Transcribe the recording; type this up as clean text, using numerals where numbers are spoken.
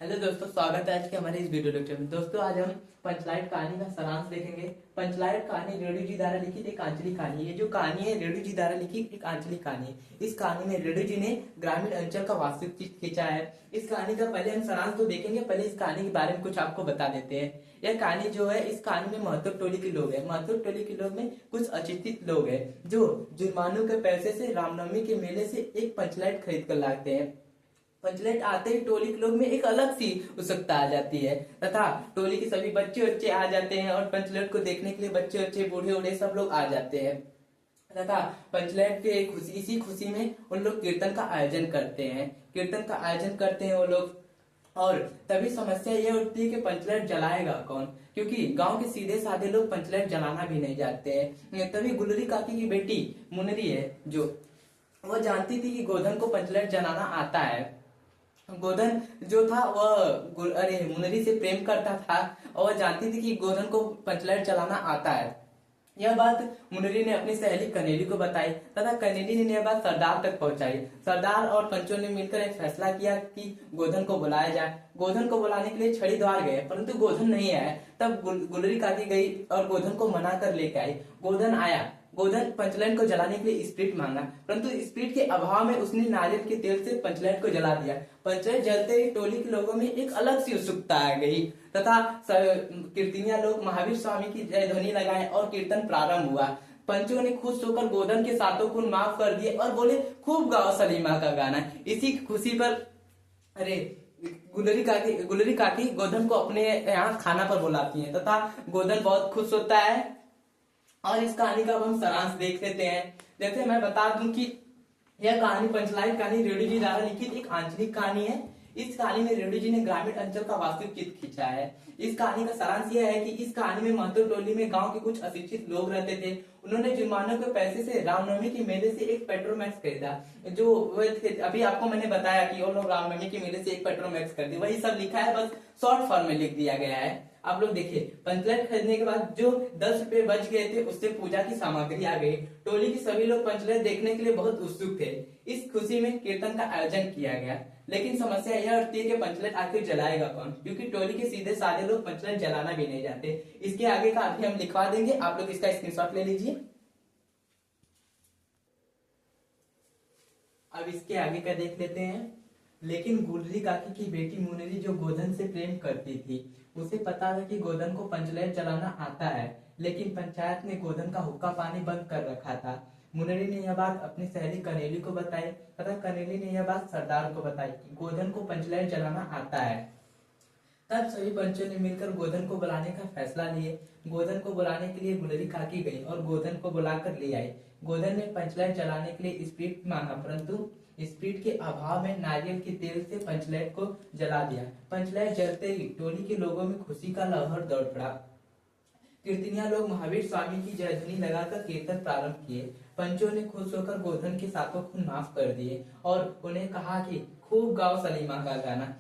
Hello दोस्तों, स्वागत है आज के हमारे इस वीडियो लेक्चर में। दोस्तों, आज हम पंचलाइट कहानी का सारांश देखेंगे। पंचलाइट कहानी रेणु जी द्वारा लिखित एक आंचलिक कहानी है। जो कहानी है रेणु जी द्वारा लिखित एक आंचलिक कहानी है। इस कहानी में रेणु जी ने ग्रामीण अंचल का वास्तविक चित्र खींचा है। इस कहानी का पहले हम सारांश तो देखेंगे। पहले इस कहानी के बारे में कुछ आपको बता देते हैं। यह कहानी जो है, इस कहानी में महतो टोली के लोग हैं। महतो टोली के लोग में कुछ अशिक्षित लोग हैं जो जुर्मानों के पैसे से रामनवमी के मेले से एक पंचलाइट खरीद कर लाते हैं। पंचलाइट आते ही टोली के लोग में एक अलग सी उत्सुकता आ जाती है तथा टोली के सभी बच्चे आ जाते हैं और पंचलाइट को देखने के लिए बच्चे बूढ़े सब लोग आ जाते हैं तथा पंचलाइट के इसी खुशी में उन लोग कीर्तन का आयोजन करते हैं। वो लोग। और तभी समस्या ये उठती है कि पंचलाइट जलाएगा कौन, क्योंकि गांव के सीधे साधे लोग पंचलाइट जलाना भी नहीं जानते हैं। तभी गुलरी काकी की बेटी मुनरी है, जो वो जानती थी कि गोधन को पंचलाइट जलाना आता है। गोधन जो था वह मुनरी से प्रेम करता था और वह जानती थी कि गोधन को पंचलाइट चलाना आता है। यह बात मुनरी ने अपनी सहेली कनेली को बताई तथा कनेली ने यह बात सरदार तक पहुंचाई। सरदार और पंचों ने मिलकर एक फैसला किया कि गोधन को बुलाया जाए। गोधन को बुलाने के लिए छड़ी द्वार गए, परंतु गोधन नहीं आया। तब गुलरी काकी गई और गोधन को मना कर लेके आई। गोधन आया। गोधन पंचलाइट को जलाने के लिए स्प्रिट मांगा, परंतु स्प्रिट के अभाव में उसने नारियल के तेल से पंचलाइट को जला दिया। पंचलाइट जलते ही टोली के लोगों में एक अलग सी उत्सुकता आ गई तथा कीर्तनिया लोग महावीर स्वामी की जय ध्वनि लगाए और कीर्तन प्रारंभ हुआ। पंचों ने खुश होकर गोधन के सातों खून माफ कर दिए और बोले, खूब गाओ सलीमा का गाना। इसी खुशी पर गुलरी काकी गोधन को अपने यहाँ खाना पर बुलाती है तथा गोधन बहुत खुश होता है। और इस कहानी का अब हम सारांश देख लेते हैं। जैसे मैं बता दूं कि यह कहानी पंचलाइट कहानी रेणु जी द्वारा लिखित एक आंचलिक कहानी है। इस कहानी में रेणु जी ने ग्रामीण अंचल का वास्तविक चित्र खींचा है। इस कहानी का सारांश यह है कि इस कहानी में महतो टोली में गांव के कुछ अशिक्षित लोग रहते थे। उन्होंने जुर्मानों के पैसे से रामनवमी के मेले से एक पेट्रोमैक्स खरीदा। जो अभी आपको मैंने बताया कि वो लोग रामनवमी के मेले से एक पेट्रोमैक्स खरीदे, वही सब लिखा है, बस शॉर्ट फॉर्म में लिख दिया गया है। आप लोग देखिए, पंचलाइट खरीदने के बाद जो 10 रुपए बच गए थे उससे पूजा की सामग्री आ गई। टोली के सभी लोग पंचलाइट देखने के लिए बहुत उत्सुक थे। इस खुशी में कीर्तन का आयोजन किया गया। लेकिन समस्या यह उठती है कि पंचलाइट आखिर जलाएगा कौन, क्योंकि टोली के सीधे साधे लोग पंचलाइट जलाना भी नहीं जानते। इसके आगे का अभी हम लिखवा देंगे, आप लोग इसका स्क्रीनशॉट ले लीजिए। अब इसके आगे का देख लेते हैं। लेकिन गुलरी काकी की बेटी मुनरी, जो गोधन से प्रेम करती थी, उसे पता था कि गोधन को पंचलाइट जलाना आता है, लेकिन पंचायत ने गोधन का हुक्का पानी बंद कर रखा था। मुनरी ने यह बात अपनी सहेली कनेली को बताई तथा कनेली ने यह बात सरदार को बताई कि गोधन को पंचलाइट जलाना आता है। तब सभी पंचों ने मिलकर गोधन को बुलाने का फैसला लिए। गोधन को बुलाने के लिए गुलरी काकी गई और गोधन को बुलाकर ले आई। गोधन ने पंचलाइट जलाने के लिए स्प्रिट मांगा, परंतु स्प्रिट के अभाव में नारियल के तेल से पंचलाइट को जला दिया। पंचलाइट जलते ही टोली के लोगों में खुशी का लहर दौड़ पड़ा। कीर्तनिया लोग महावीर स्वामी की जय ध्वनि लगाकर कीर्तन प्रारंभ किए। पंचों ने खुश होकर गोधन के सातों खून माफ कर दिए और उन्हें कहा कि खूब गाओ सलीमा का गाना।